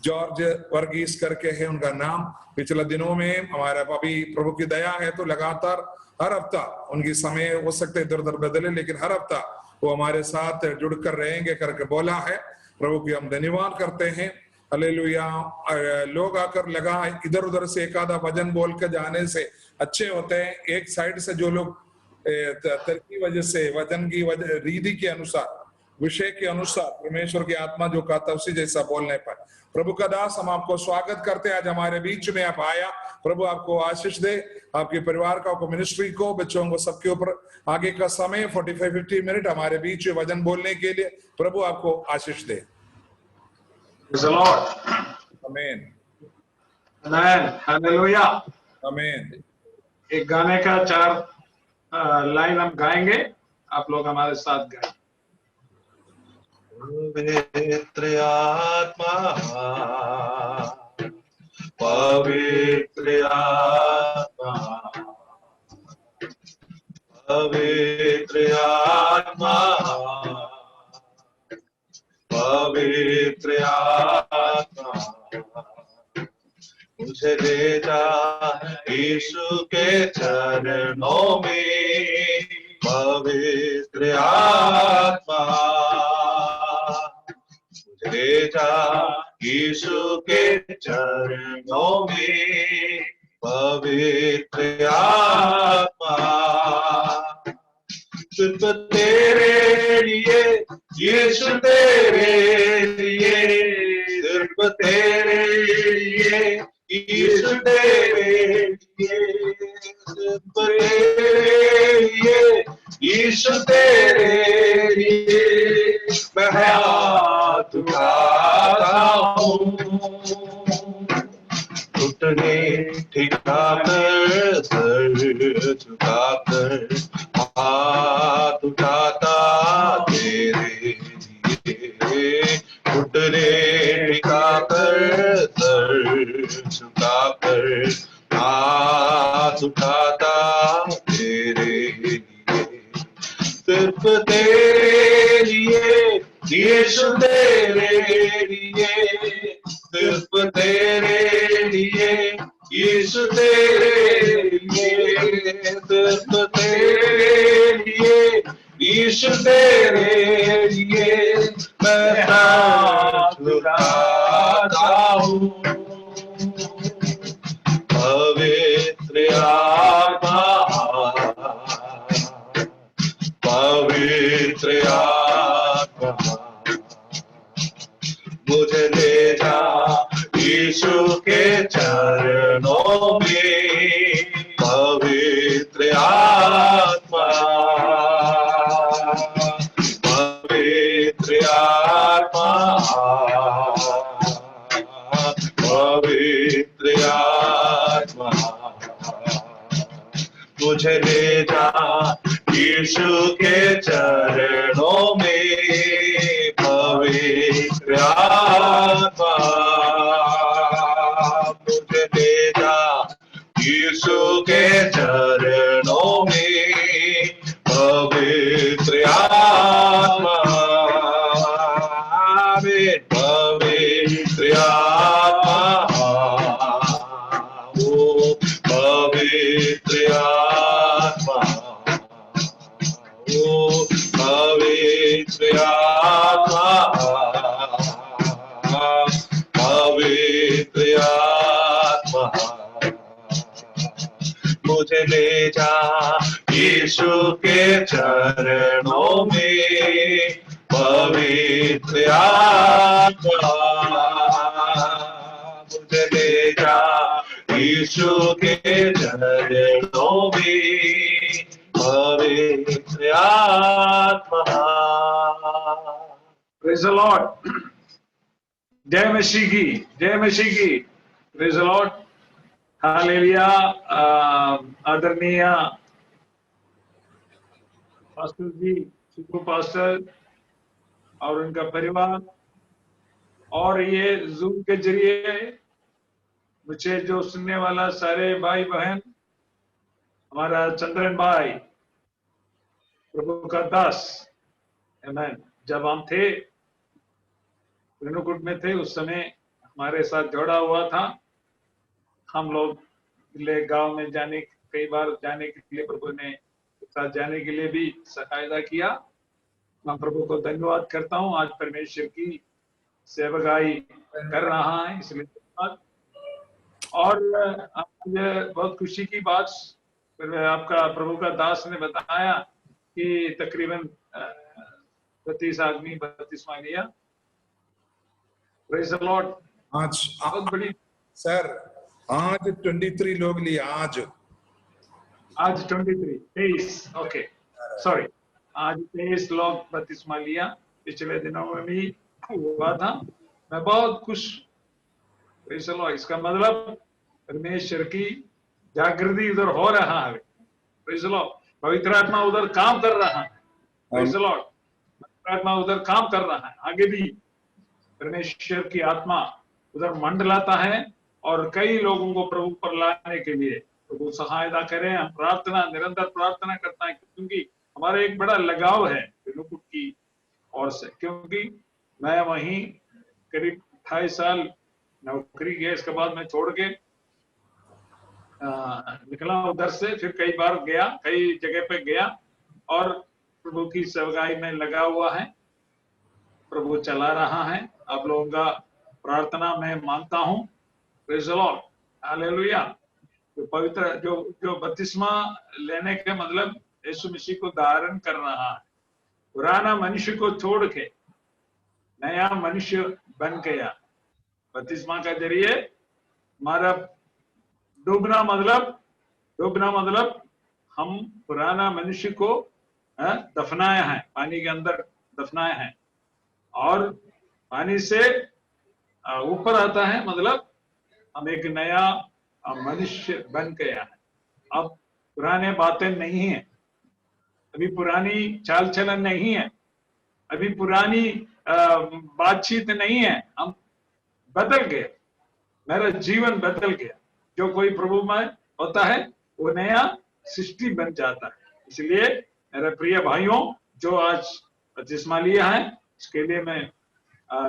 George Varghese करके है उनका नाम। पिछले दिनों में हमारा अभी प्रभु की दया है तो लगातार हर हफ्ता, उनकी समय हो सकते इधर उधर बदले, लेकिन हर हफ्ता वो हमारे साथ जुड़कर रहेंगे करके बोला है। प्रभु की हम धन्यवाद करते हैं। हालेलुया। लोग आकर लगा इधर उधर से एक आधा वचन बोल के जाने से अच्छे होते हैं। एक साइड से जो लोग तरकी वजह से वचन की रीति के अनुसार, विषय के अनुसार परमेश्वर की आत्मा जो कहता उसी जैसा बोलने पर, प्रभु का दास हम आपको स्वागत करते हैं। आज हमारे बीच में आप आया, प्रभु आपको आशीष दे, आपके परिवार का, आपको मिनिस्ट्री को, बच्चों को, सबके ऊपर आगे का समय 45-50 मिनट हमारे बीच में वचन बोलने के लिए प्रभु आपको आशीष दे। Praise the Lord. आमीन। Amen. Hallelujah. आमीन। एक गाने का 4 लाइन हम गाएंगे, आप लोग हमारे साथ गाएं। पवित्र आत्मा, पवित्र आत्मा, पवित्र आत्मा, पवित्र आत्मा, मुझे ले जा यीशु के चरणों में। पवित्र आत्मा मुझे ले जा यीशु के चरणों में। पवित्र आत्मा सिर्फ तेरे लिए यीशु, तेरे लिए, सिर्फ तेरे लिए यीशु, तेरे लिए, सिर्फ तेरे लिए यीशु, तेरे लिए मैं हाथ उठाता हूँ। घुटने ठिकाकर, सर झुकाकर, हाथ उठाता तेरे लिए। घुटने ठिकाकर, सर झुकाकर, हाथ उठाता तेरे लिए। सिर्फ तेरे लिए यीशु, तेरे लिए, सिर्फ तेरे लिए यीशु, तेरे लिए, सिर्फ तेरे लिए यीशु, तेरे लिए मैं हाथ उठाता हूँ। पवित्र आत्मा, पवित्र आत्मा, मुझे ले जा यीशु के चरणों में। पवित्र आत्मा, पवित्र आत्मा, पवित्र आत्मा, मुझे ले जा यीशु के चरणों में। पवित्र आत्मा मुझे ले जा यीशु के चरणों में। पवित्र आत्मा, पवित्र आत्मा, ओ पवित्र आत्मा, ओ पवित्र आत्मा, पवित्र आत्मा, मुझे ले जा यीशु के चरणों में। पवित्र आत्मा मुझे ले जा यीशु के चरणों में। पवित्र आत्मा। Praise the Lord. जय मसीह की, जय मसीह की। Praise the Lord. हालेलुया। आदरणीय पास्टर जी, सुपर पास्टर और उनका परिवार, और ये जूम के जरिए मुझे जो सुनने वाला सारे भाई बहन, हमारा चंद्रन भाई, प्रभु का दास, आमेन। जब हम थे रेणुकूट में थे उस समय हमारे साथ जोड़ा हुआ था। हम लोग ले गांव में जाने, कई बार जाने के लिए प्रभु ने साथ जाने के लिए भी सहायता किया। मैं प्रभु को धन्यवाद करता हूँ। आज परमेश्वर की सेवकाई कर रहा है, इसलिए धन्यवाद। और आज बहुत खुशी की बात, आपका प्रभु का दास ने बताया कि तकरीबन 32 आदमी बपतिस्मा लिया। Praise the Lord. आज बहुत बड़ी, सर आज 23 लोग लिए आज 23 ओके सॉरी, आज 23 लोग बपतिस्मा लिया। पिछले दिनों में भी हुआ था। मैं बहुत खुश। Praise the Lord. इसका मतलब परमेश्वर की जागृति उधर हो रहा है। Praise the Lord. पवित्र आत्मा उधर काम कर रहा है। Praise the Lord. पवित्र आत्मा उधर काम कर रहा है। आगे भी परमेश्वर की आत्मा उधर मंडलाता है और कई लोगों को प्रभु पर लाने के लिए प्रभु सहायता करें। हम प्रार्थना, निरंतर प्रार्थना करता है, क्योंकि हमारा एक बड़ा लगाव है विनुकुट की ओर से। क्योंकि मैं वहीं करीब 28 साल नौकरी गया, इसके बाद मैं छोड़ के निकला उधर से। फिर कई बार गया, कई जगह पे गया और प्रभु की सेवकाई में लगा हुआ है। प्रभु चला रहा है। आप लोगों का प्रार्थना मैं मानता हूँ। Praise the Lord. हालेलुया। जो पवित्र जो बपतिस्मा लेने के मतलब यीशु मसीह को धारण कर रहा है। पुराना मनुष्य को छोड़ के नया मनुष्य बन गया। बपतिस्मा का जरिए हमारा डूबना मतलब हम पुराना मनुष्य को दफनाया है, पानी के अंदर दफनाया है और पानी से ऊपर आता है, मतलब हम एक नया मनुष्य बन गया है। अब पुराने बातें नहीं है, अभी पुरानी चाल चलन नहीं है, अभी पुरानी बातचीत नहीं है। हम बदल गए, मेरा जीवन बदल गया। जो कोई प्रभु में होता है वो नया सृष्टि बन जाता है। इसलिए मेरे प्रिय भाइयों, जो आज बपतिस्मा लिया है उसके लिए मैं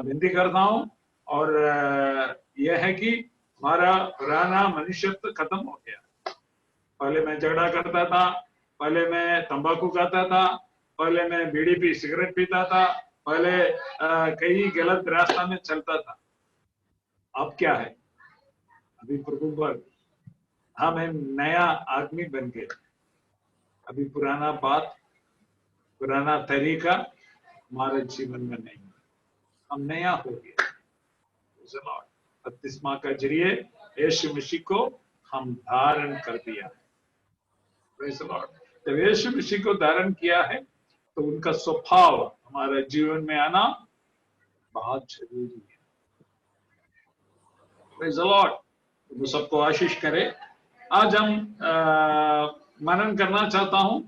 विनती करता हूं। और यह है कि हमारा पुराना मनुष्यत्व खत्म हो गया। पहले मैं झगड़ा करता था, पहले मैं तंबाकू खाता था, पहले मैं बीड़ी पी सिगरेट पीता था, पहले कई गलत रास्ता में चलता था। अब क्या है? अभी प्रभु पर हम नया आदमी बन गए। अभी पुराना बात, पुराना तरीका हमारे जीवन में नहीं, हम नया हो गए। बपतिस्मा का जरिए यीशु मसीह को हम धारण कर दिया है। Praise the Lord. जब यीशु मसीह को धारण किया है तो उनका स्वभाव हमारे जीवन में आना बहुत जरूरी है। Praise the Lord. वो सबको आशीष करे। आज हम मनन करना चाहता हूं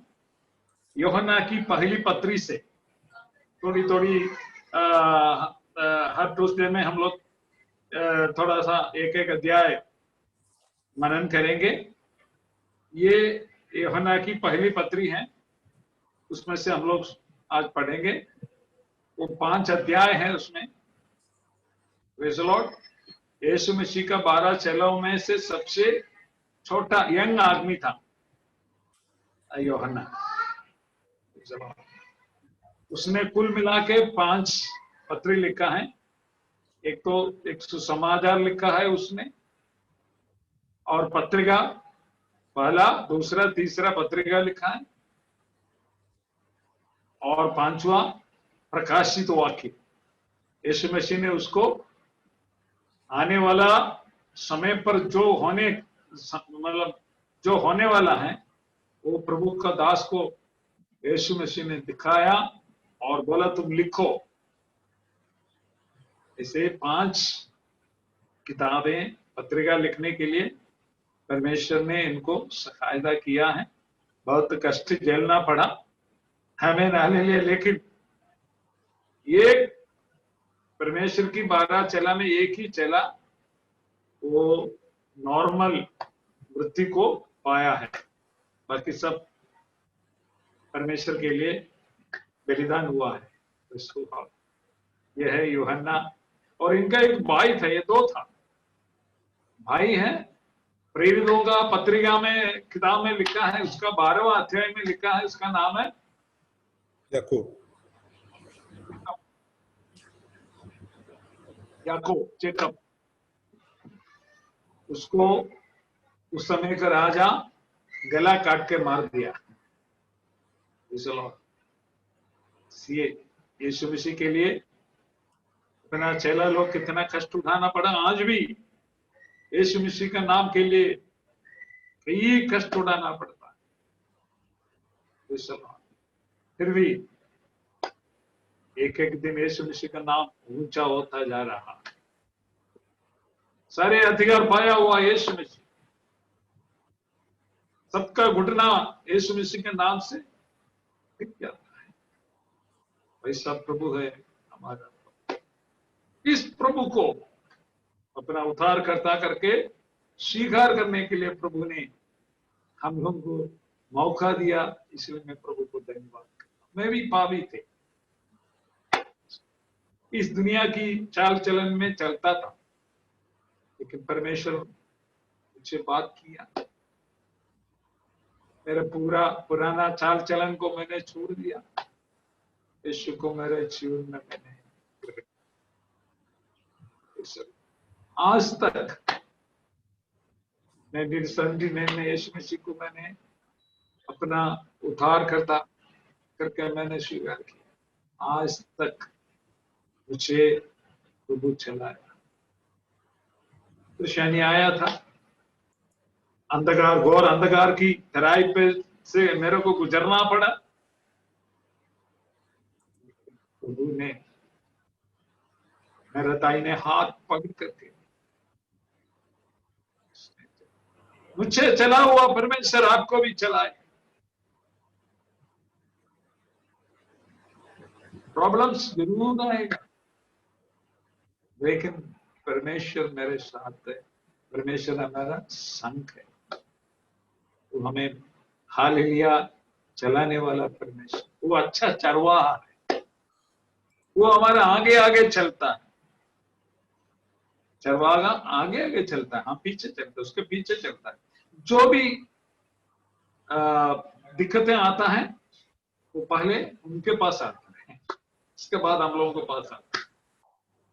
यूहन्ना की पहली पत्री से। थोड़ी थोड़ी हर ट्यूसडे में हम लोग थोड़ा सा एक एक अध्याय मनन करेंगे। ये यूहन्ना की पहली पत्री है, उसमें से हम लोग आज पढ़ेंगे। वो 5 अध्याय है उसमें। Praise the lord. Yeshu Masih का 12 चेलों में से सबसे छोटा यंग आदमी था यूहन्ना। उसने कुल मिला के 5 पत्री लिखा है। एक तो एक सुसमाचार लिखा है उसने, और पत्रिका, पहला, दूसरा, तीसरा पत्रिका लिखा है, और 5वां प्रकाशित वाक्य। यीशु मसीह ने उसको आने वाला समय पर जो होने वाला है वो प्रभु का दास को यीशु मसीह ने दिखाया और बोला तुम लिखो। इसे 5 किताबें, पत्रिका लिखने के लिए परमेश्वर ने इनको सहायता किया है। बहुत कष्ट झेलना पड़ा हमें नाले लिए, लेकिन ये परमेश्वर की 12 चेला में एक ही चेला वो नॉर्मल वृत्ति को पाया है, बाकी सब परमेश्वर के लिए बलिदान हुआ है। यह है यूहन्ना और इनका एक भाई था, ये दो था, भाई है। प्रेरितों का पत्रिका में किताब में लिखा है, उसका 12वां अध्याय में लिखा है, उसका नाम है याकूब। याकूब, जेकब। उसको उस समय का राजा गला काट के मार दिया। यीशु मसीह के लिए इतना चेला लोग कितना कष्ट उठाना पड़ा। आज भी यीशु मसीह का नाम के लिए कई कष्ट उठाना पड़ता है। फिर भी एक एक दिन यीशु मसीह का नाम ऊंचा होता जा रहा है। सारे अधिकार पाया हुआ यीशु मसीह, सबका घुटना यीशु मसीह के नाम से टिक जाता है। वैसा प्रभु है हमारा। इस प्रभु को अपना उद्धार करता करके स्वीकार करने के लिए प्रभु ने हम लोगों को मौका दिया, इसलिए मैं प्रभु को धन्यवाद करता। मैं भी पापी थे, इस दुनिया की चाल चलन में चलता था, लेकिन परमेश्वर मुझसे बात किया। मेरा पूरा पुराना चाल चलन को मैंने छोड़ दिया, यीशु को मेरे जीवन में मैंने आज तक 1979 में यीशु मसीह को मैंने अपना उद्धार करता करके मैंने स्वीकार किया। आज तक मुझे प्रभु चलाया। परेशानी आया था, अंधकार, घोर अंधकार की तराई पे से मेरे को गुजरना पड़ा। प्रभु ने मेरे दाहिने हाथ पकड़ करके मुझे चला हुआ परमेश्वर आपको भी चलाए। प्रॉब्लम्स जरूर आएगा, लेकिन परमेश्वर मेरे साथ है, परमेश्वर हमारा संग है। वो हमें हालेलुया चलाने वाला परमेश्वर, वो अच्छा चरवाहा है, वो हमारा आगे आगे चलता है। चरवाहा आगे आगे चलता है, हम पीछे चलते हैं, उसके पीछे चलता है। जो भी दिक्कतें आता है वो पहले उनके पास आता है, इसके बाद हम लोगों के पास आता है।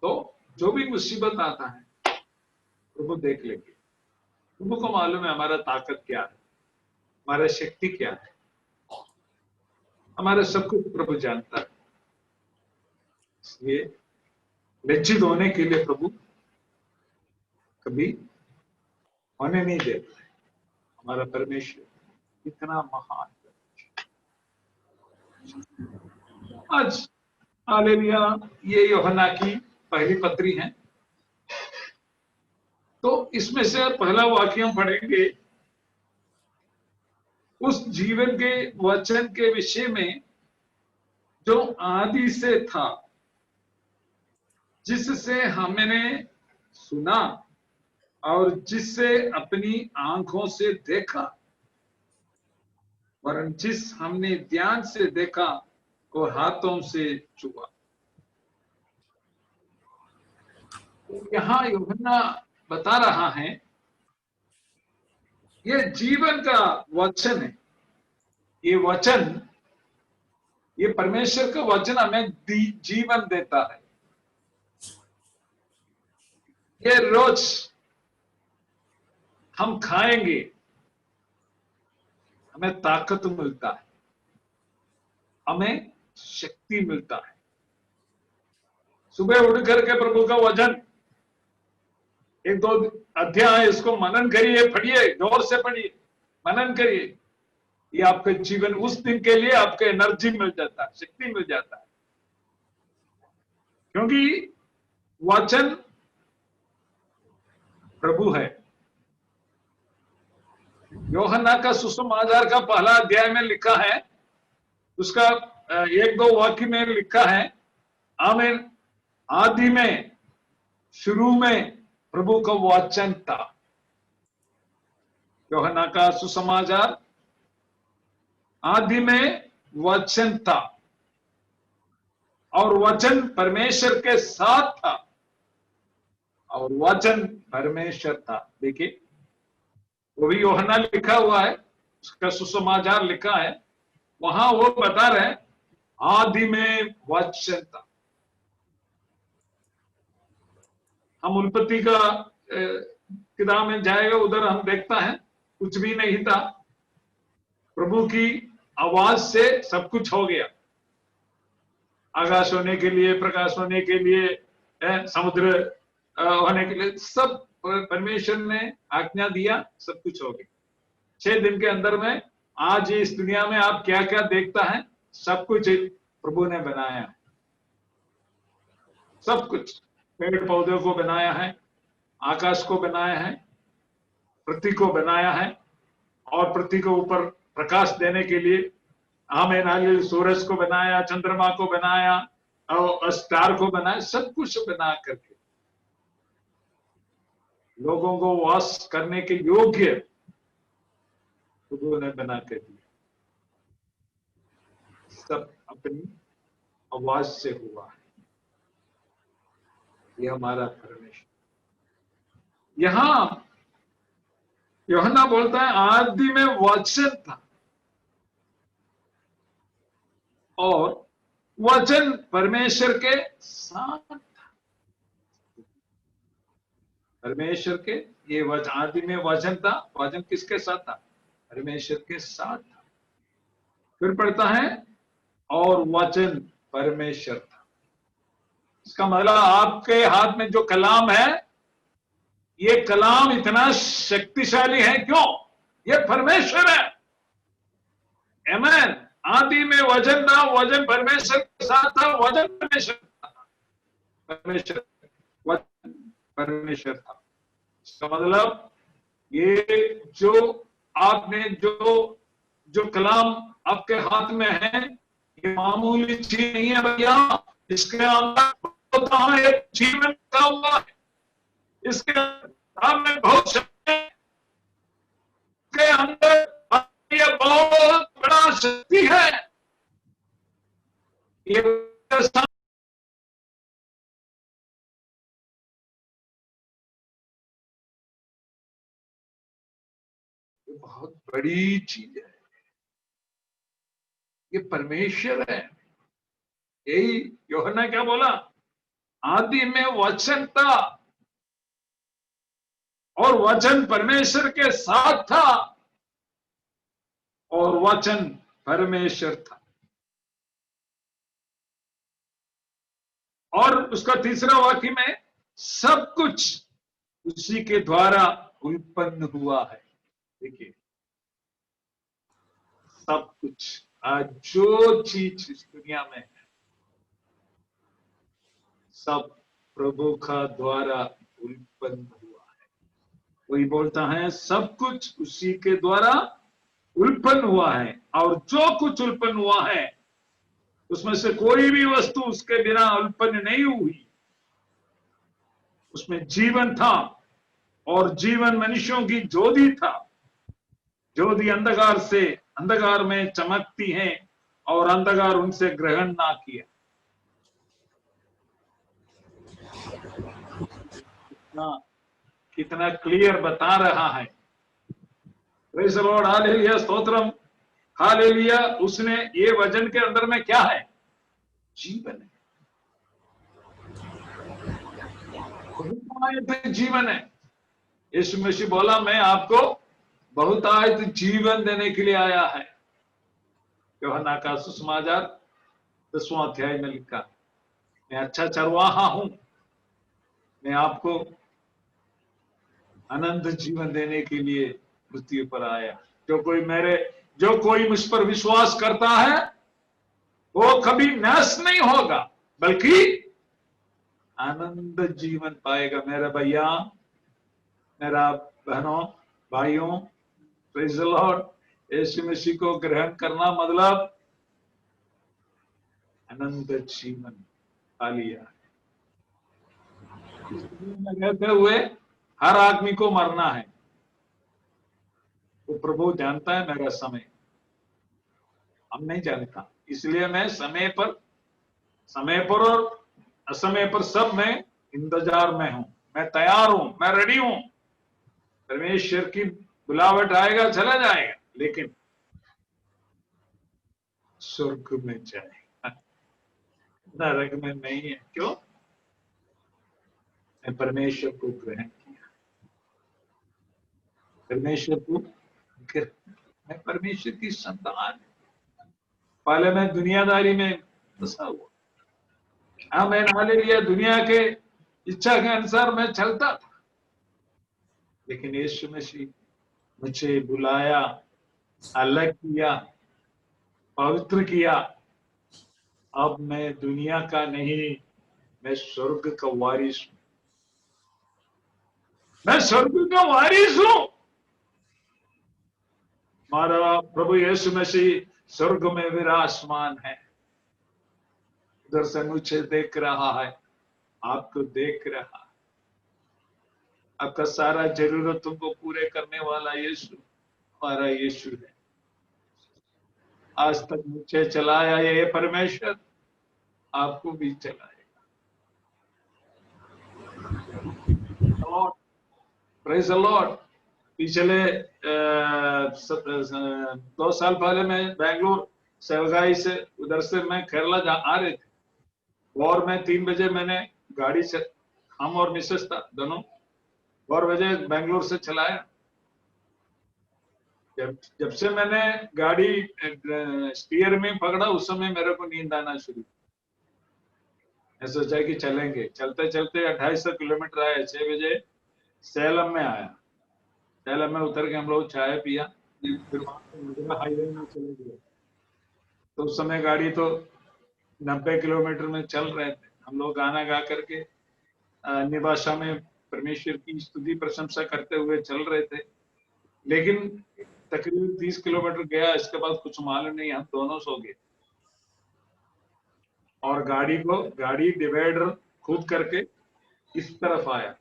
तो जो भी मुसीबत आता है प्रभु देख लेंगे। प्रभु को मालूम है हमारा ताकत क्या है, हमारा शक्ति क्या है, हमारा सब कुछ प्रभु जानता है। इसलिए लज्जित होने के लिए प्रभु कभी होने नहीं देता है। हमारा परमेश्वर इतना महान। आज हालेलुया, ये यूहन्ना की पहली पत्री है। तो इसमें से पहला वाक्य हम पढ़ेंगे, उस जीवन के वचन के विषय में जो आदि से था, जिससे हमने सुना और जिससे अपनी आंखों से देखा, वरन जिस हमने ध्यान से देखा और हाथों से छुआ। यहां यूहन्ना बता रहा है ये जीवन का वचन है। ये वचन, ये परमेश्वर का वचन हमें जीवन देता है। ये रोज हम खाएंगे, हमें ताकत मिलता है, हमें शक्ति मिलता है। सुबह उठ करके प्रभु का वचन एक दो अध्याय इसको मनन करिए, पढ़िए, जोर से पढ़िए, मनन करिए। ये आपके जीवन उस दिन के लिए आपको एनर्जी मिल जाता है, शक्ति मिल जाता है, क्योंकि वचन प्रभु है। यूहन्ना का सुसमाचार का पहला अध्याय में लिखा है, उसका एक दो वाक्य में लिखा है, आमीन, आदि में, शुरू में प्रभु का वचन था। यूहन्ना का सुसमाचार, आदि में वचन था और वचन परमेश्वर के साथ था और वचन परमेश्वर था। देखिए वो भी यूहन्ना लिखा हुआ है, उसका सुसमाचार लिखा है, वहां वो बता रहे हैं आदि में वचन था। हम उत्पत्ति का किताब में जाएगा, उधर हम देखता है कुछ भी नहीं था, प्रभु की आवाज से सब कुछ हो गया। आकाश होने के लिए, प्रकाश होने के लिए, समुद्र होने के लिए, सब परमेश्वर ने आज्ञा दिया, सब कुछ हो गया 6 दिन के अंदर में। आज इस दुनिया में आप क्या क्या देखता है, सब कुछ प्रभु ने बनाया, सब कुछ। पेड़ पौधों को बनाया है, आकाश को बनाया है, पृथ्वी को बनाया है, और पृथ्वी के ऊपर प्रकाश देने के लिए हमें नारियल सूरज को बनाया, चंद्रमा को बनाया और स्टार को बनाया, सब कुछ बना करके लोगों को वास करने के योग्य प्रभु ने बना कर दिया। सब अपनी आवाज से हुआ है। ये हमारा परमेश्वर। यहां यूहन्ना बोलता है आदि में वचन था और वचन परमेश्वर के साथ था। परमेश्वर के ये वचन, आदि में वचन था, वचन किसके साथ था? परमेश्वर के साथ था। फिर पढ़ता है और वचन परमेश्वर था। इसका मतलब आपके हाथ में जो कलाम है, ये कलाम इतना शक्तिशाली है। क्यों? ये परमेश्वर है। आमीन। आदि में वचन था, वचन परमेश्वर के साथ था, वचन परमेश्वर था, परमेश्वर वचन परमेश्वर था। इसका मतलब ये जो आपने जो कलाम आपके हाथ में है, ये मामूली चीज नहीं है भैया। इसके अंदर एक जीवन का हुआ है, इसके में बहुत शक्ति है, इसके अंदर ये बहुत बड़ा शक्ति है। ये बहुत बड़ी चीज है। ये परमेश्वर है। यही यूहन्ना क्या बोला? आदि में वचन था और वचन परमेश्वर के साथ था और वचन परमेश्वर था। और उसका तीसरा वाक्य में सब कुछ उसी के द्वारा उत्पन्न हुआ है। देखिए सब कुछ, आज जो चीज इस दुनिया में है, सब प्रभु का द्वारा उत्पन्न हुआ है। वही बोलता है सब कुछ उसी के द्वारा उत्पन्न हुआ है, और जो कुछ उत्पन्न हुआ है उसमें से कोई भी वस्तु उसके बिना उत्पन्न नहीं हुई। उसमें जीवन था और जीवन मनुष्यों की ज्योति था। ज्योति अंधकार में चमकती है और अंधकार उनसे ग्रहण ना किया। कितना क्लियर बता रहा है। Praise the Lord, hallelujah, stotram, hallelujah. उसने ये वचन के अंदर में क्या है? जीवन है, बहुतायत जीवन है। यीशु मसीह बोला मैं आपको बहुतायत जीवन देने के लिए आया है। यूहन्ना का सुसमाचार 10वां अध्याय में लिखा, मैं अच्छा चरवाहा हूं, मैं आपको अनंत जीवन देने के लिए पृथ्वी पर आया। जो कोई मुझ पर विश्वास करता है वो कभी नाश नहीं होगा, बल्कि आनंद जीवन पाएगा। मेरे भैया, मेरा बहनों, भाइयों, प्रेज़ द लॉर्ड, यीशु मसीह को ग्रहण करना मतलब अनंत जीवन पा लिया। रहते हुए हर आदमी को मरना है। वो प्रभु जानता है मेरा समय, हम नहीं जानता। इसलिए मैं समय पर और असमय पर सब मैं इंतजार में हूं। मैं तैयार हूं, मैं रेडी हूं। परमेश्वर की बुलावट आएगा, चला जाएगा, लेकिन स्वर्ग में जाएगा, नरक में नहीं है। क्यों? मैं परमेश्वर को ग्रहण किया, परमेश्वर को मैं परमेश्वर की संतान। पहले मैं दुनियादारी में फंसा हुआ, हाँ मैं हालेलुया दुनिया के इच्छा के अनुसार मैं चलता था, लेकिन यीशु मसीह मुझे बुलाया, अलग किया, पवित्र किया। अब मैं दुनिया का नहीं, मैं स्वर्ग का वारिस हूं, मैं स्वर्ग का वारिस हूं। हमारा प्रभु यीशु मसीह स्वर्ग में विराजमान है, उधर से मुझे देख रहा है, आपको देख रहा है। आपका सारा जरूरतों को पूरे करने वाला यीशु हमारा यीशु है। आज तक मुझे चलाया ये परमेश्वर, आपको भी चलाएगा। Praise the Lord. पिछले 2 साल पहले मैं बेंगलुरु सेवगाई से, उधर से मैं केरला आ रहे थे, और मैं 3 बजे मैंने गाड़ी से, हम और मिसेस था दोनों, 4 बजे बेंगलुरु से चलाया। जब से मैंने गाड़ी स्टीयर में पकड़ा, उस समय मेरे को नींद आना शुरू। मैं सोचा कि चलेंगे, चलते चलते 2800 किलोमीटर आए। 6 बजे सेलम में आया, सेलम में उतर के हम लोग चाय पिया, फिर हाईवे में चले गए। तो उस समय गाड़ी तो 90 किलोमीटर में चल रहे थे। हम लोग गाना गा करके अन्य भाषा में परमेश्वर की स्तुति प्रशंसा करते हुए चल रहे थे, लेकिन तकरीबन 30 किलोमीटर गया, इसके बाद कुछ मालूम नहीं, हम दोनों सो गए। और गाड़ी डिवाइडर खुद करके इस तरफ आया,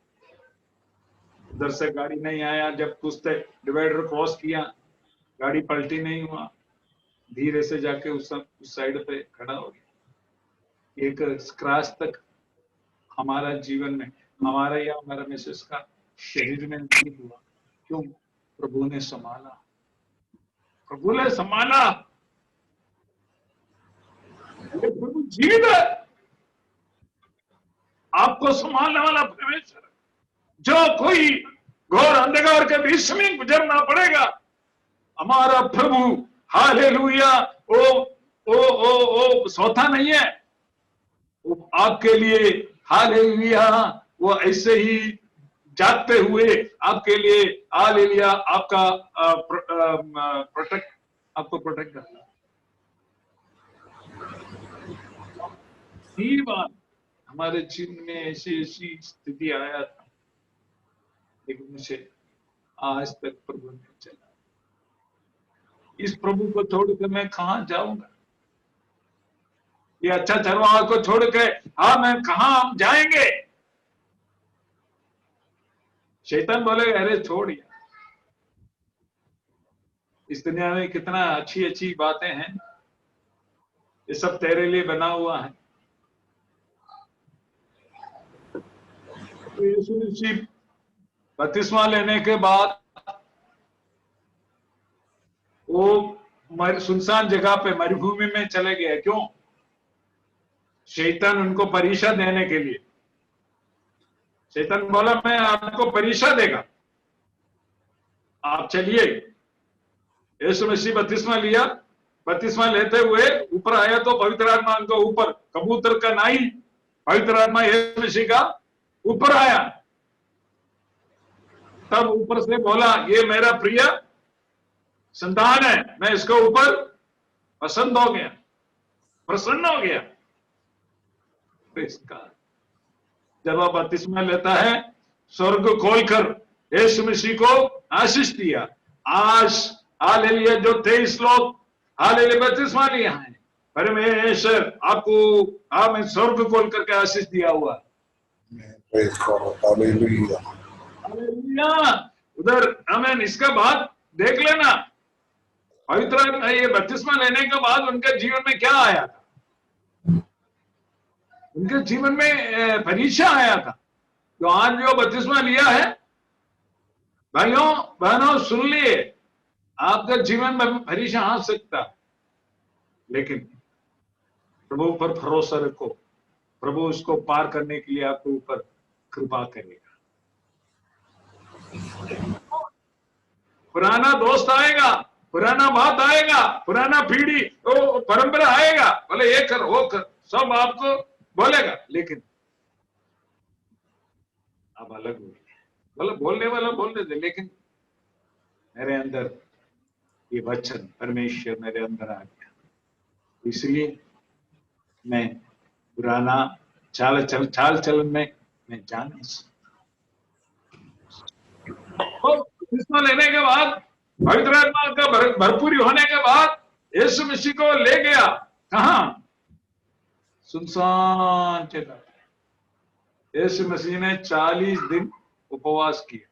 उधर से गाड़ी नहीं आया। जब कुछ डिवाइडर क्रॉस किया, गाड़ी पलटी नहीं हुआ, धीरे से जाके उस साइड पे खड़ा हो गया। एक क्रॉस तक हमारा जीवन में, हमारा या हमारा मिसेस का शरीर में नहीं हुआ। क्यों? प्रभु ने संभाला, प्रभु ने संभाला। ये प्रभु जीवित है, आपको संभालने वाला परमेश्वर। जो कोई घोर अंधकार के बीच में गुजरना पड़ेगा, हमारा प्रभु हालेलुया वो सोता नहीं है, वो आपके लिए हालेलुया वो ऐसे ही जागते हुए आपके लिए हालेलुया आपका आपको प्रोटेक्ट करना। ये बात हमारे जीवन में ऐसी स्थिति आया था, लेकिन मुझे आज तक प्रभु ने चला। इस प्रभु को छोड़ के मैं कहां जाऊंगा? ये अच्छा चरवाहा को छोड़ के मैं कहां जाएंगे? शैतान बोलेगा अरे छोड़ यार, इस दुनिया में कितना अच्छी अच्छी बातें हैं, ये सब तेरे लिए बना हुआ है। तो यीशु मसीह बपतिस्मा लेने के बाद वो सुनसान जगह पे मरुभूमि में चले गए। क्यों? शैतान उनको परीक्षा देने के लिए। शैतान बोला मैं आपको परीक्षा देगा, आप चलिए। यीशु मसीह बपतिस्मा लिया, बपतिस्मा लेते हुए ऊपर आया तो पवित्र आत्मा उनको ऊपर, कबूतर का नाई पवित्र आत्मा यीशु मसीह का ऊपर आया। तब ऊपर से बोला ये मेरा प्रिय संतान है, मैं इसके ऊपर पसंद हो गया, प्रसन्न हो गया। जब आप बपतिस्मा लेता है, स्वर्ग खोलकर यीशु मसीह को आशीष दिया। आज हालेलुया जो 23 लोग हालेलुया बपतिस्मा लिया है, परमेश्वर आपको हमें स्वर्ग खोल करके आशीष दिया हुआ। हालेलुया। उधर हमें इसका बाद देख लेना, पवित्र ये बपतिस्मा लेने के बाद उनके जीवन में क्या आया था? उनके जीवन में परीक्षा आया था। तो आज जो बपतिस्मा लिया है, भाइयों बहनों सुन लिए, आपका जीवन में परीक्षा आ सकता है, लेकिन प्रभु पर भरोसा रखो, प्रभु उसको पार करने के लिए आपके ऊपर कृपा करेगा। पुराना दोस्त आएगा, पुराना बात आएगा, पुराना पीढ़ी तो परंपरा आएगा, बोले ये कर वो कर, सब आपको बोलेगा, लेकिन आप अलग हो। बोले बोलने वाला बोलने दे, लेकिन मेरे अंदर ये वचन परमेश्वर मेरे अंदर आ गया, इसलिए मैं पुराना चाल चलन में मैं जा नहीं सकता। बपतिस्मा लेने के बाद, पवित्र आत्मा का भरपूरी होने के बाद यीशु मसीह को ले गया कहां? सुनसान जगह। यीशु मसीह ने 40 दिन उपवास किया,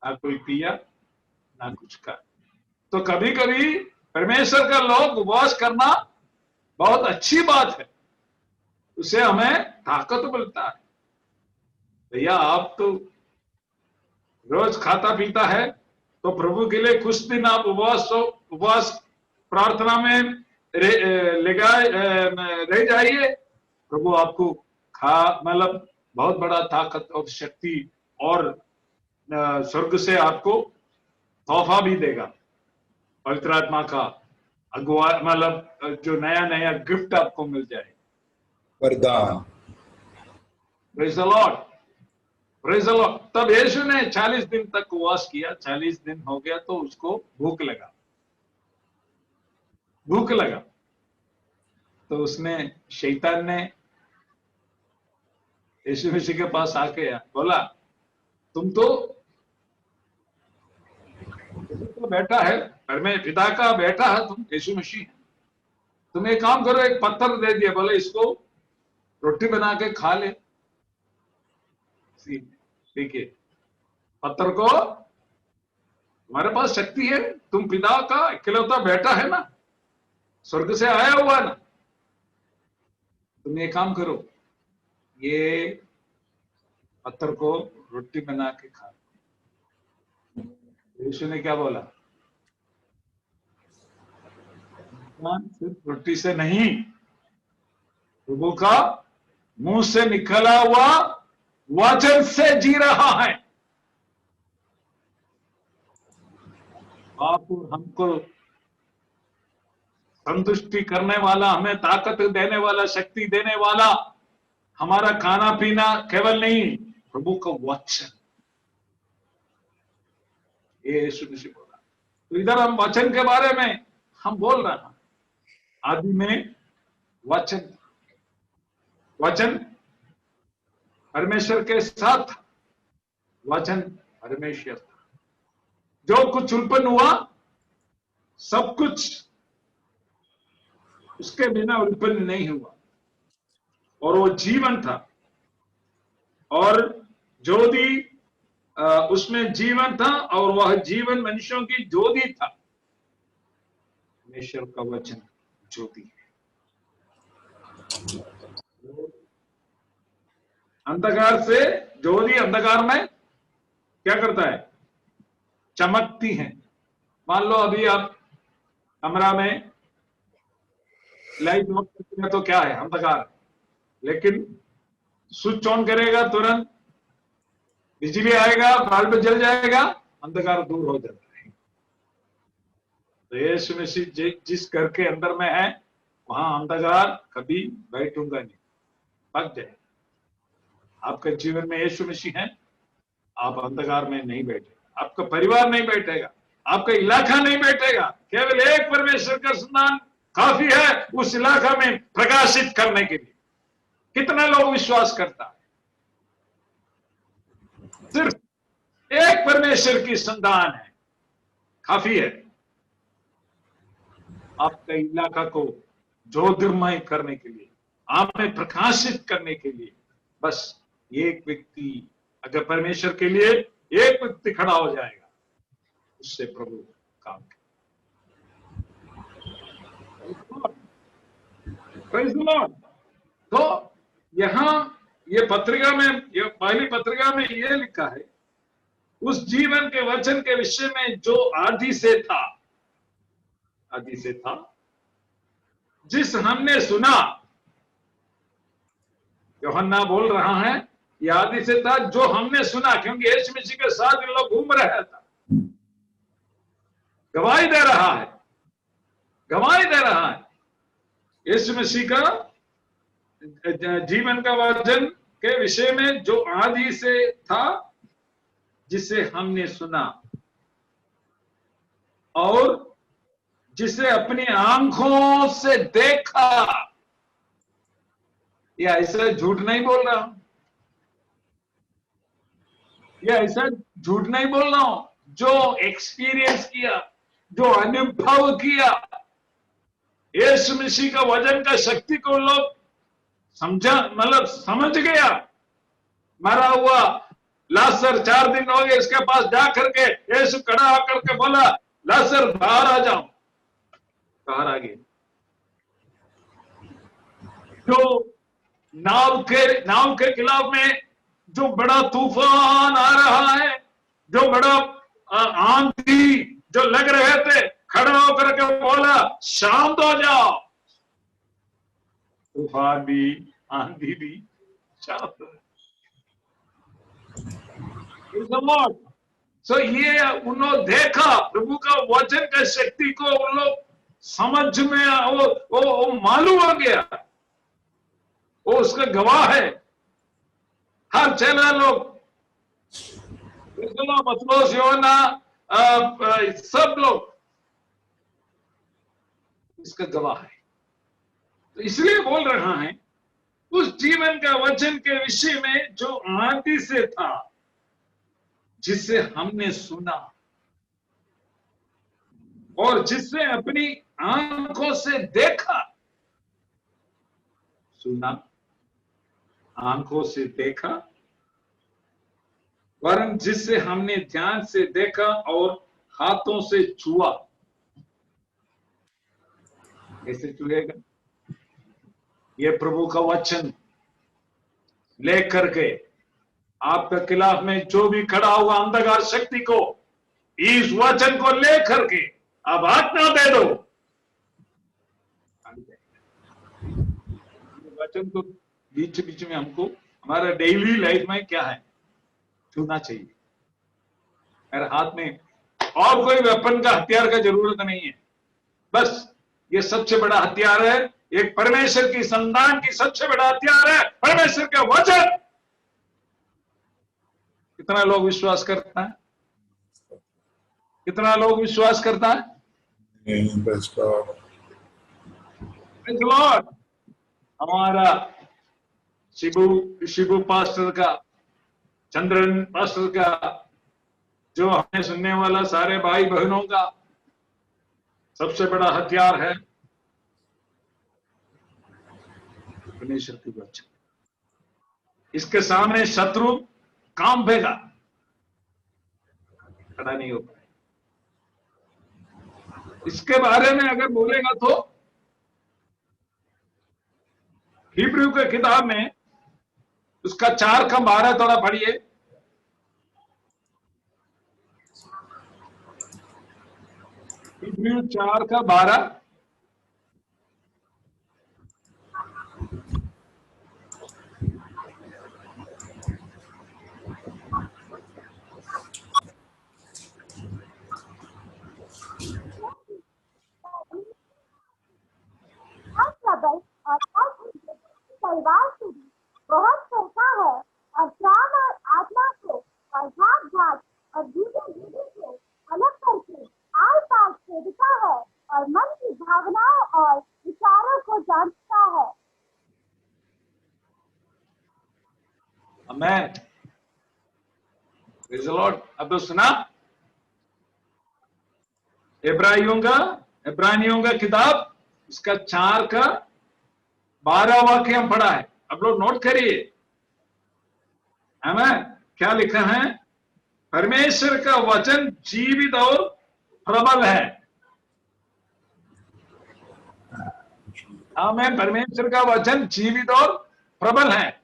ना कोई पिया ना कुछ खाया। तो कभी कभी परमेश्वर का लोग उपवास करना बहुत अच्छी बात है, उससे हमें ताकत मिलता है। भैया आप तो रोज खाता पीता है, तो प्रभु के लिए कुछ दिन आप उपवास प्रार्थना में रह जाइए, प्रभु आपको मतलब बहुत बड़ा ताकत और शक्ति और स्वर्ग से आपको तोहफा भी देगा, पवित्र आत्मा का अगुवा, मतलब जो नया नया गिफ्ट आपको मिल जाए, वरदान। Praise the Lord, praise the Lord. तब यीशु ने 40 दिन तक उपवास किया, 40 दिन हो गया तो उसको भूख लगा, तो उसने, शैतान ने यीशु मसीह के पास आके बोला, तुम तो बेटा है, पिता का बेटा है तुम, यीशु मसीह है, तुम एक काम करो, एक पत्थर दे दिया, बोले इसको रोटी बना के खा ले। ठीक है, पत्थर को, तुम्हारे पास शक्ति है, तुम पिता का इकलौता बेटा है ना, स्वर्ग से आया हुआ ना, तुम ये काम करो, ये पत्थर को रोटी बना के खा। यीशु ने क्या बोला? सिर्फ रोटी से नहीं, प्रभु का मुंह से निकला हुआ वचन से जी रहा है। आप हमको संतुष्टि करने वाला, हमें ताकत देने वाला, शक्ति देने वाला, हमारा खाना पीना केवल नहीं, प्रभु का वचन, ये यीशु मसीह बोला। तो इधर हम वचन के बारे में हम बोल रहे हैं, आदि में वचन, वचन परमेश्वर के साथ था, वचन परमेश्वर था, जो कुछ उत्पन्न हुआ सब कुछ उसके बिना उत्पन्न नहीं हुआ, और वो जीवन था, और ज्योति, उसमें जीवन था, और वह जीवन मनुष्यों की ज्योति था। परमेश्वर का वचन ज्योति है। अंधकार से ज्योति अंधकार में क्या करता है? चमकती है। मान लो अभी आप कमरा में लाइट ऑन करेगा तो क्या है? अंधकार। लेकिन स्विच ऑन करेगा तुरंत बिजली आएगा, बल्ब जल जाएगा, अंधकार दूर हो जाता है। तो यीशु मसीह जिस घर के अंदर में है, वहां अंधकार कभी बैठूंगा नहीं, भाग जाए। आपके जीवन में यीशु मसीह है, आप अंधकार में नहीं बैठेगा, आपका परिवार नहीं बैठेगा, आपका इलाका नहीं बैठेगा। केवल एक परमेश्वर का संतान काफी है उस इलाका में प्रकाशित करने के लिए। कितना लोग विश्वास करता है? सिर्फ एक परमेश्वर की संतान है, काफी है आपका इलाका को ज्योतिर्मय करने के लिए, आप में प्रकाशित करने के लिए। बस एक व्यक्ति, अगर परमेश्वर के लिए एक व्यक्ति खड़ा हो जाएगा, उससे प्रभु काम करेगा। तो यहां ये पत्रिका में, ये पहली पत्रिका में ये लिखा है, उस जीवन के वचन के विषय में जो आदि से था, जिस हमने सुना। यूहन्ना बोल रहा है ये आदि से था जो हमने सुना, क्योंकि यीशु मसीह के साथ इन लोग घूम रहे था। गवाही दे रहा है यीशु मसीह का जीवन का वचन के विषय में जो आदि से था, जिसे हमने सुना और जिसे अपनी आंखों से देखा। या ऐसा झूठ नहीं बोल रहा हूं, जो एक्सपीरियंस किया, जो अनुभव किया, यीशु मसीह का वचन का शक्ति को लोग समझ गया। मरा हुआ लाजर 4 दिन हो गए, इसके पास जा करके यीशु खड़ा होकर के बोला, लाजर बाहर आ जाओ, बाहर आ गए। जो नाव के खिलाफ में जो बड़ा तूफान आ रहा है, जो बड़ा आंधी जो लग रहे थे, खड़ा होकर के बोला शांत हो जाओ। तूफान भी, आंधी भी शांत हो। सो ये उन्होंने देखा प्रभु का वचन का शक्ति को, उन लोग समझ में वो मालूम हो गया, वो उसका गवाह है। हर चेला लोग, पतरस, यूहन्ना, सब लोग इसका गवाह है। तो इसलिए बोल रहा है उस जीवन का वचन के विषय में जो आदि से था, जिसे हमने सुना और जिससे अपनी आंखों से देखा। सुना, आंखों से देखा, वरन जिससे हमने ध्यान से देखा और हाथों से छुआ। कैसे छुएगा? ये प्रभु का वचन लेकर के आपके खिलाफ में जो भी खड़ा हुआ अंधकार शक्ति को, इस वचन को लेकर के आप आज्ञा दे दो। वचन को बीच बीच में हमको हमारा डेली लाइफ में क्या है, छूना चाहिए। मेरे हाथ में और कोई वेपन का, हथियार का जरूरत नहीं है, बस ये सबसे बड़ा हथियार है। एक परमेश्वर की संतान की सबसे बड़ा हथियार है परमेश्वर का वचन। कितना लोग विश्वास करता है? कितना लोग विश्वास करता है? लॉर्ड, हमारा शिबू पास्टर का, चंद्रन पास्टर का, जो हमें सुनने वाला सारे भाई बहनों का सबसे बड़ा हथियार है परमेश्वर की वचन। इसके सामने शत्रु कांपेगा, खड़ा नहीं हो पाए। इसके बारे में अगर बोलेगा तो हिब्रू के किताब में उसका 4:12 थोड़ा पढ़िए। हिब्रू 4:12। परिवार से भी बहुत छोटा है और प्राण और आत्मा को और घाट और धीरे से अलग करके आस पास देखता है और मन की भावनाओं और विचारों को जानता है। आमेन। Praise the lord. अब तो सुना इब्रानियों का किताब, इसका 4:12 वाक्य हम पढ़ा है। अब लोग नोट करिए। आमेन। क्या लिखा है? परमेश्वर का वचन जीवित और प्रबल है। आमेन। परमेश्वर का वचन जीवित और प्रबल है।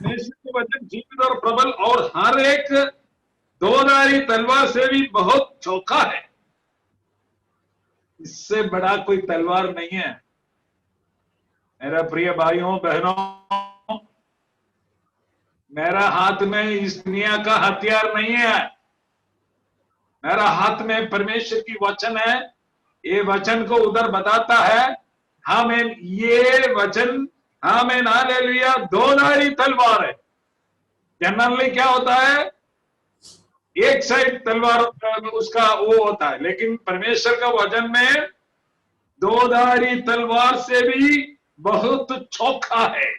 परमेश्वर के वचन जीवित और प्रबल और हर एक दोधारी तलवार से भी बहुत चौखा है। इससे बड़ा कोई तलवार नहीं है। मेरा प्रिय भाइयों बहनों, मेरा हाथ में इस दुनिया का हथियार नहीं है। मेरा हाथ में परमेश्वर की वचन है। ये वचन को उधर बताता है। हमें ये वचन हमें हालेलुया दोधारी तलवार है। जनरली क्या होता है, एक साइड तलवार उसका वो होता है, लेकिन परमेश्वर का वचन में दोधारी तलवार से भी बहुत चौखा है।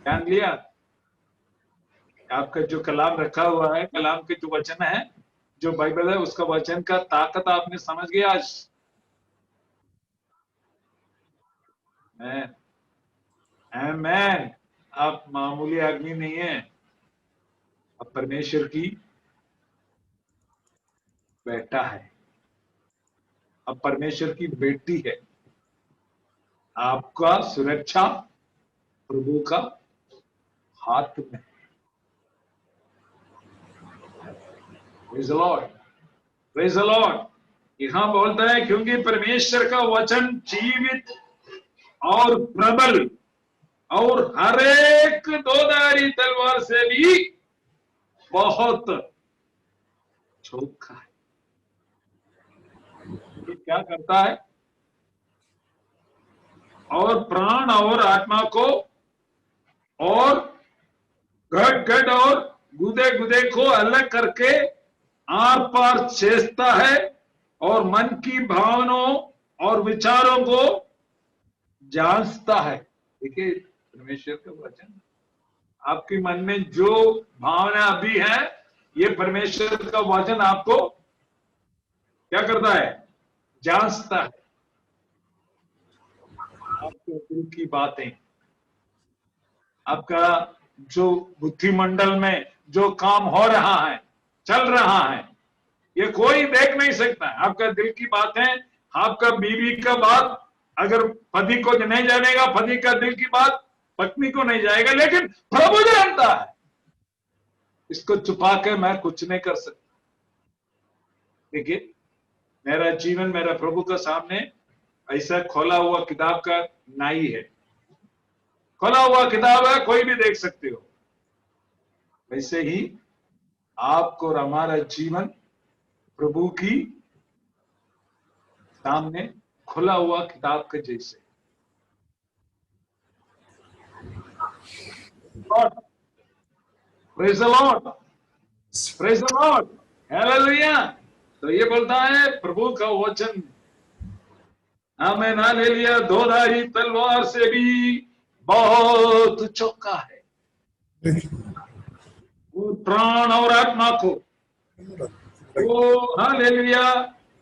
ध्यान लिया? आपका जो कलाम रखा हुआ है, कलाम के जो वचन है, जो बाइबल है, उसका वचन का ताकत आपने समझ गया आज? आमीन। आप मामूली आदमी नहीं है, अब परमेश्वर की बेटा है, अब परमेश्वर की बेटी है। आपका सुरक्षा प्रभु का हाथ में है। Praise the Lord, praise the Lord. यहां बोलता है क्योंकि परमेश्वर का वचन जीवित और प्रबल और हर एक दोधारी तलवार से भी बहुत चौखा है। ये क्या करता है? और प्राण और आत्मा को और घट घट और गुदे गुदे को अलग करके आर पार छेदता है और मन की भावनाओं और विचारों को जांचता है। देखिए परमेश्वर का वचन, आपके मन में जो भावना अभी है, ये परमेश्वर का वचन आपको क्या करता है? जांचता है। आपके दिल की बातें, आपका जो बुद्धिमंडल में जो काम हो रहा है, चल रहा है, ये कोई देख नहीं सकता। आपका दिल की बातें, आपका बीवी का बात अगर पति को नहीं जानेगा, पति का दिल की बात पत्नी को नहीं जाएगा, लेकिन प्रभु जानता है। इसको छुपा के मैं कुछ नहीं कर सकता। देखिए मेरा जीवन मेरा प्रभु का सामने ऐसा खोला हुआ किताब का नाई है। खोला हुआ किताब है, कोई भी देख सकते हो। वैसे ही आपको और हमारा जीवन प्रभु की सामने खुला हुआ किताब के जैसे। Praise the Lord, praise the Lord, hallelujah. तो ये बोलता है प्रभु का वचन हमें हालेलुया दोधारी तलवार से भी बहुत चौका है। वो प्राण और आत्मा को वो हालेलुया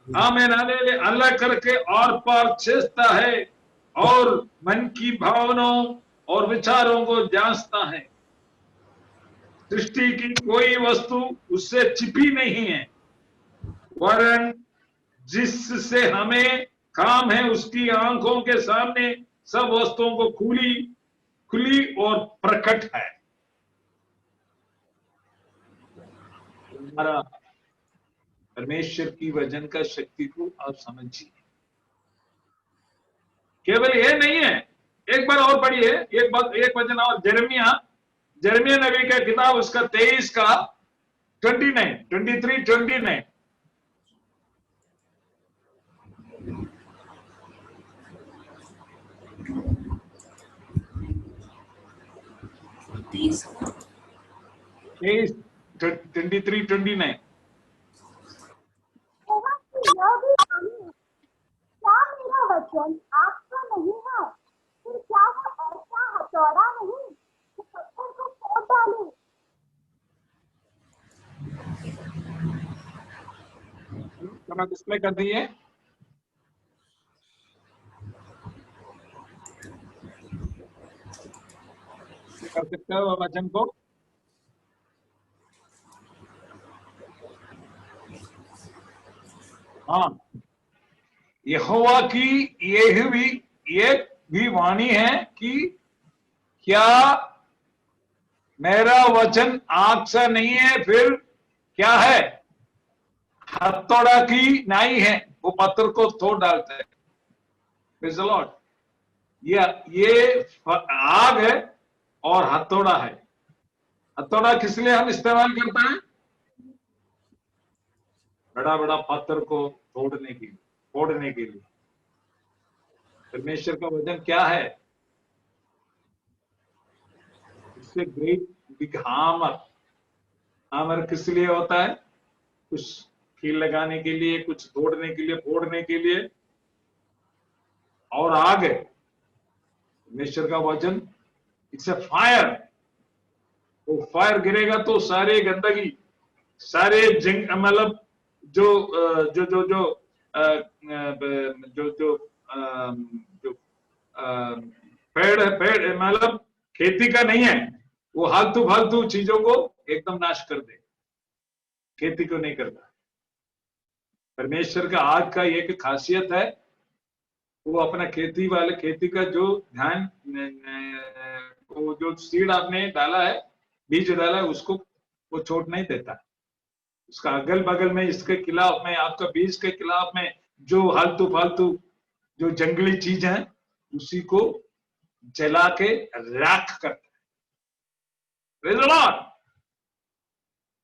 आमीन हालेलुया अलग करके और पार छेदता है और मन की भावनाओं और विचारों को जांचता है। सृष्टि की कोई वस्तु उससे छिपी नहीं है, वरन जिससे हमें काम है उसकी आंखों के सामने सब वस्तुओं को खुली और प्रकट है। हमारा परमेश्वर की वचन का शक्ति को आप समझिए। केवल ये नहीं है, एक बार और पढ़िए, एक वचन और, जरमिया नबी का किताब उसका 23 का 29 23-29। यह भी मानिए, क्या मेरा वचन आपका नहीं है? फिर क्या वो ऐसा हथौड़ा नहीं कि पत्थर को फोड़ डाले? थोड़ा डिस्प्ले कर दिए। कर सकते हो वचन को। हाँ, यहोवा की यह भी वाणी है कि क्या मेरा वचन आग सा नहीं है, फिर क्या है? हथौड़ा की नाई है, वो पत्थर को तोड़ डालता है। Praise the Lord। ये आग है और हथौड़ा है। हथौड़ा किस लिए हम इस्तेमाल करते हैं? बड़ा बड़ा पत्थर को तोड़ने के लिए, फोड़ने के लिए। परमेश्वर का वचन क्या है? इससे ग्रेट बिग हामर। हामर किस लिए होता है? कुछ कील लगाने के लिए, कुछ तोड़ने के लिए, फोड़ने के लिए। और आग है परमेश्वर का वचन, इट्स ए फायर। वो फायर गिरेगा तो सारे गंदगी, सारे जंग, मतलब जो जो जो जो जो जो जो पेड़ है, पेड़ मतलब खेती का नहीं है, वो फालतू फालतू चीजों को एकदम नाश कर दे, खेती को नहीं करता। परमेश्वर का आग का एक खासियत है, वो अपना खेती का जो ध्यान, वो जो सीड आपने डाला है, बीज डाला है, उसको वो छोड़ नहीं देता। उसका अगल बगल में, इसके खिलाफ में, आपका बीज के खिलाफ में जो फालतू फालतू जो जंगली चीज है, उसी को जला के राख करता है।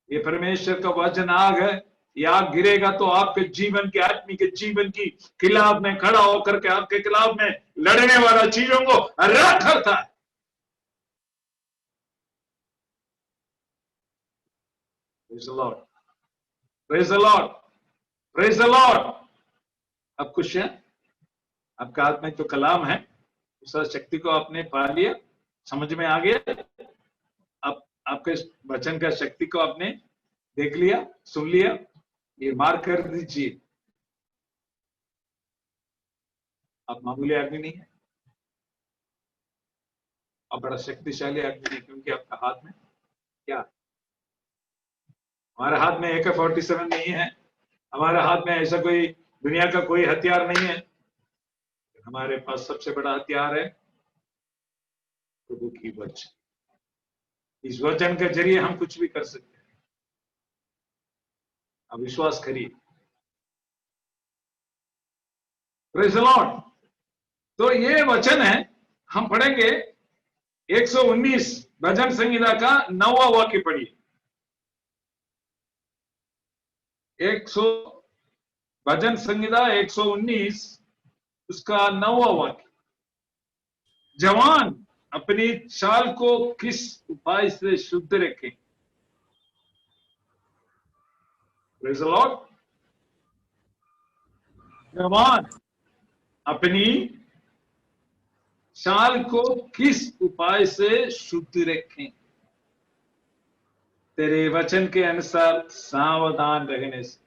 ये परमेश्वर का वचन आग है। ये आग गिरेगा तो आपके जीवन के, आत्मिक जीवन की खिलाफ में खड़ा होकर के आपके खिलाफ में लड़ने वाला चीजों को राख करता है। Praise the Lord, praise the Lord, praise the Lord। अब खुश है? आपका हाथ में जो कलाम है, उस शक्ति को आपने पा लिया, समझ में आ गया। अब आपके वचन का शक्ति को आपने देख लिया, सुन लिया। ये मार्क कर दीजिए, आप मामूली आदमी नहीं है, आप बड़ा शक्तिशाली आदमी नहीं, क्योंकि आपका हाथ में क्या? हमारे हाथ में AK-47 नहीं है, हमारे हाथ में ऐसा कोई दुनिया का कोई हथियार नहीं है। हमारे पास सबसे बड़ा हथियार है प्रभु की वचन। इस वचन के जरिए हम कुछ भी कर सकते हैं। अब विश्वास करिए। Praise the Lord. तो ये वचन है, हम पढ़ेंगे 119 भजन संहिता का 9वां वाक्य पढ़िए। 100 भजन संहिता 119 उसका 9वां वाक्य। जवान अपनी चाल को किस उपाय से शुद्ध रखें? Praise the Lord. जवान अपनी चाल को किस उपाय से शुद्ध रखें? तेरे वचन के अनुसार सावधान रहने से।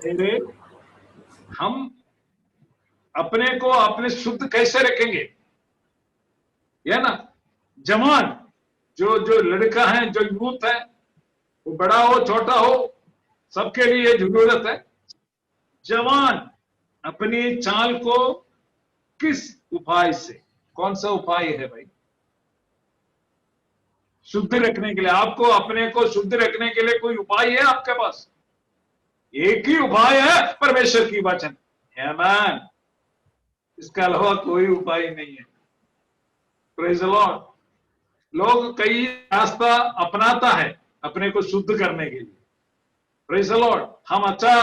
देखिए, हम अपने को अपने शुद्ध कैसे रखेंगे? या ना, जवान जो जो लड़का है, जो यूथ है, वो बड़ा हो छोटा हो, सबके लिए जरूरत है। जवान अपनी चाल को किस उपाय से, कौन सा उपाय है भाई शुद्ध रखने के लिए? आपको अपने को शुद्ध रखने के लिए कोई उपाय है आपके पास? एक ही उपाय है, परमेश्वर की वचन। आमीन। इसके अलावा कोई उपाय नहीं है। Praise the Lord. लोग कई रास्ता अपनाता है अपने को शुद्ध करने के लिए। Praise the Lord. हम अच्छा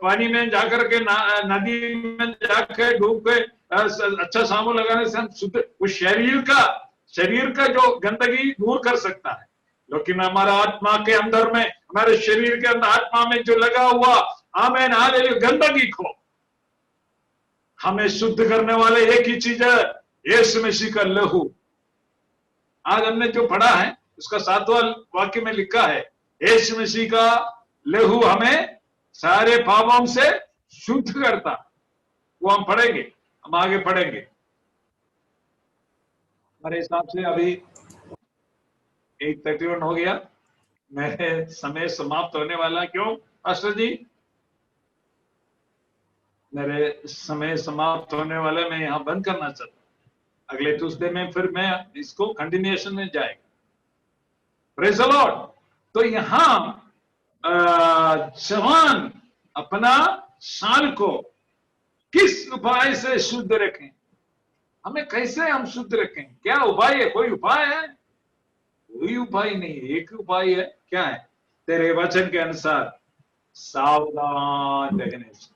पानी में जाकर के, नदी में जाकर डूब के अच्छा साबुन लगाने से हम शुद्ध, वो शरीर का जो गंदगी दूर कर सकता है, लेकिन हमारा आत्मा के अंदर में, हमारे शरीर के अंदर, आत्मा में जो लगा हुआ, आमीन हालेलुया, गंदगी को हमें शुद्ध करने वाले एक ही चीज है, यीशु मसीह का लहू। आज हमने जो पढ़ा है उसका 7वां वाक्य में लिखा है, यीशु मसीह का लहू हमें सारे पापों से शुद्ध करता। वो हम पढ़ेंगे, हम आगे पढ़ेंगे। हमारे हिसाब से अभी 1:31 हो गया, मेरे समय समाप्त होने वाला। क्यों पास्टर जी? मेरे समय समाप्त होने वाला है, मैं यहाँ बंद करना चाहता हूँ। अगले ट्यूसडे में फिर मैं इसको कंटिन्यूएशन में जाएगा। Praise the Lord. तो यहाँ जवान अपना शान को किस उपाय से शुद्ध रखें, हमें कैसे हम शुद्ध रखें, क्या उपाय है? कोई उपाय है? कोई उपाय नहीं है। एक उपाय है, क्या है? तेरे वचन के अनुसार सावधान रहने से।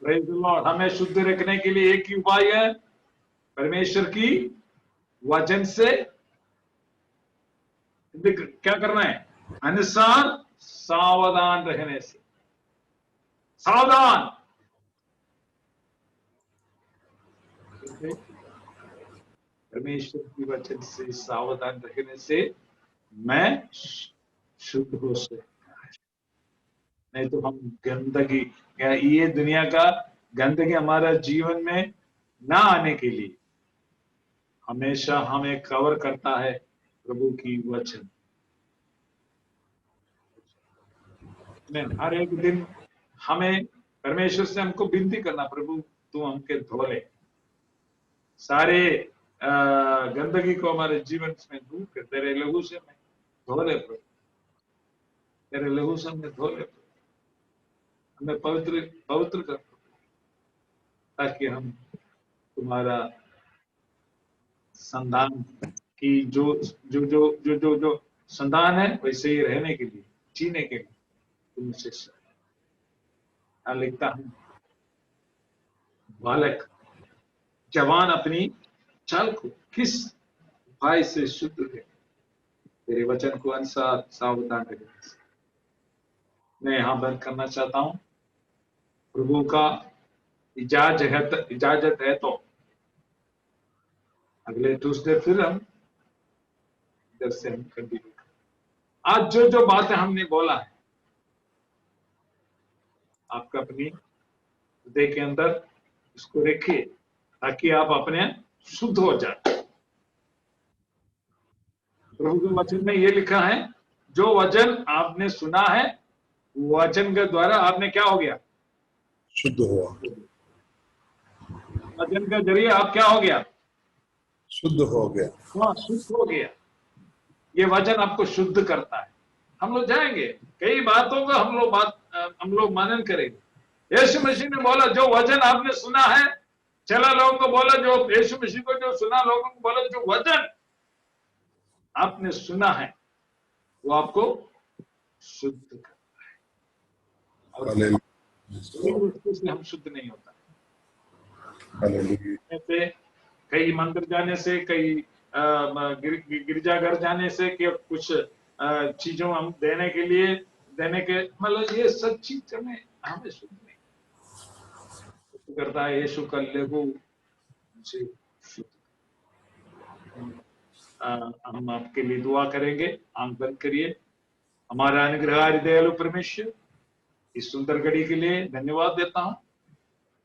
Praise the Lord. हमें शुद्ध रखने के लिए एक ही उपाय है, परमेश्वर की वचन से क्या करना है? अनुसार सावधान रहने से। सावधान। परमेश्वर की वचन से सावधान रहने से मैं शुद्ध हो सकता है। नहीं तो हम गंदगी, ये दुनिया का गंदगी हमारा जीवन में ना आने के लिए हमेशा हमें कवर करता है प्रभु की वचन। हर एक दिन हमें परमेश्वर से हमको विनती करना, प्रभु तू हमके धो ले, सारे गंदगी को हमारे जीवन में दूर कर, तेरे लहू से मैं धो ले प्रभु, तेरे लहू से हमें धो ले प्रभु, हमें पवित्र पवित्र कर, ताकि हम तुम्हारा संतान की जो जो जो जो जो जो संतान है वैसे ही रहने के लिए, जीने के लिए तुमसे लिखता हूं। बालक जवान अपनी चाल को किस उपाय से शुद्ध है, तेरे वचन को अनुसार सावधान रहने से। मैं यहां बंद करना चाहता हूं। प्रभु का इजाजत है तो अगले ट्यूसडे फिर हम इधर से हम कंटिन्यू। आज जो जो बातें हमने बोला है, आपका अपनी हृदय के अंदर इसको रखिए, ताकि आप अपने शुद्ध हो जाए। प्रभु के वचन में ये लिखा है, जो वचन आपने सुना है वचन के द्वारा आपने क्या हो गया? शुद्ध हुआ। वचन के जरिए आप क्या हो गया? शुद्ध हो गया। हाँ, शुद्ध हो गया। ये वचन आपको शुद्ध करता है। हम लोग जाएंगे, कई बातों का हम लोग मनन करेंगे। यीशु मसीह ने बोला, जो वचन आपने सुना है, चला लोगों को बोला, जो यीशु मसीह को जो सुना, लोगों को बोला, जो वचन आपने सुना है वो आपको शुद्ध करता है, और उससे हम शुद्ध नहीं होता। ऐसे कई मंदिर जाने से, कई गिरजाघर जाने से, कि कुछ चीजों हम देने के मतलब ये सब चीज हमें शुद्ध नहीं करता है। यीशु का लहू से शुद्ध। हम आपके लिए दुआ करेंगे। आंख बंद करिए। हमारा अनुग्रहकारी दयालु परमेश्वर, इस सुंदर घड़ी के लिए धन्यवाद देता हूं।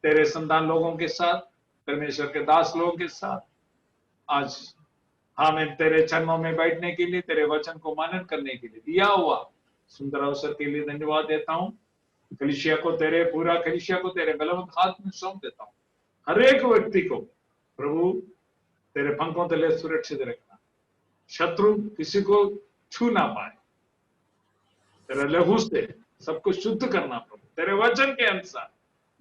तेरे संतान लोगों के साथ, परमेश्वर के दास लोगों के साथ आज हमें तेरे चरणों में बैठने के लिए, तेरे वचन को मानन करने के लिए दिया हुआ सुंदर अवसर के लिए धन्यवाद देता हूं। कलीसिया को तेरे बलवंत हाथ में सौंप देता हूं। हर एक व्यक्ति को प्रभु तेरे पंखों तले सुरक्षित रखना, शत्रु किसी को छू ना पाए। तेरे लहू से सबको शुद्ध करना प्रभु, तेरे वचन के अनुसार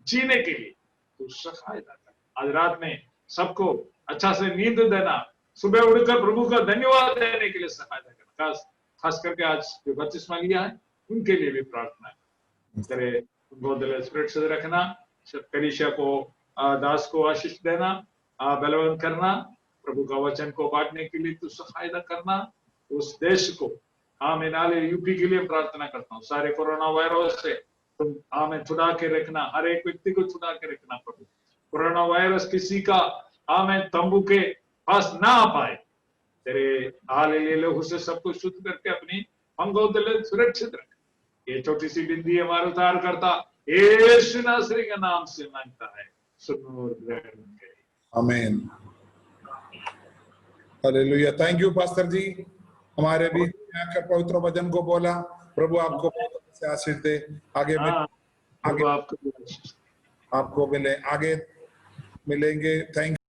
जीने के लिए तू सहायता कर। आज रात में सबको अच्छा से नींद देना, सुबह उठकर प्रभु का धन्यवाद देने के लिए सहायता करना। खास करके आज जो बपतिस्मा लिया है उनके लिए भी प्रार्थना है। तेरे गोद सुरक्षित रखना, कलीसिया को दास को आशीष देना, बलवंत करना, प्रभु का वचन को बांटने के लिए तू सहायता करना। उस देश को मैं नाले यूपी के लिए प्रार्थना करता हूँ। सारे कोरोना वायरस से तुम हमें छुड़ा के रखना, हर एक व्यक्ति को छुड़ा के रखना प्रभु। कोरोना वायरस किसी का तंबू के पास ना आ पाए। तेरे लहू से सबको शुद्ध करके अपनी पंखों तले सुरक्षित रख। ये छोटी सी बिंदी हमारा उद्धार करता यीशु नासरी के नाम से मांगता है, सुनो और ग्रहण करे। आमीन। हालेलुया। थैंक यू पास्टर जी, हमारे बीच में आकर पवित्र वचन को बोला। प्रभु आपको बहुत से आशीष दे। आगे हाँ, आगे प्रभु आपको भी आशीष दे। आपको मिले, आगे मिलेंगे। थैंक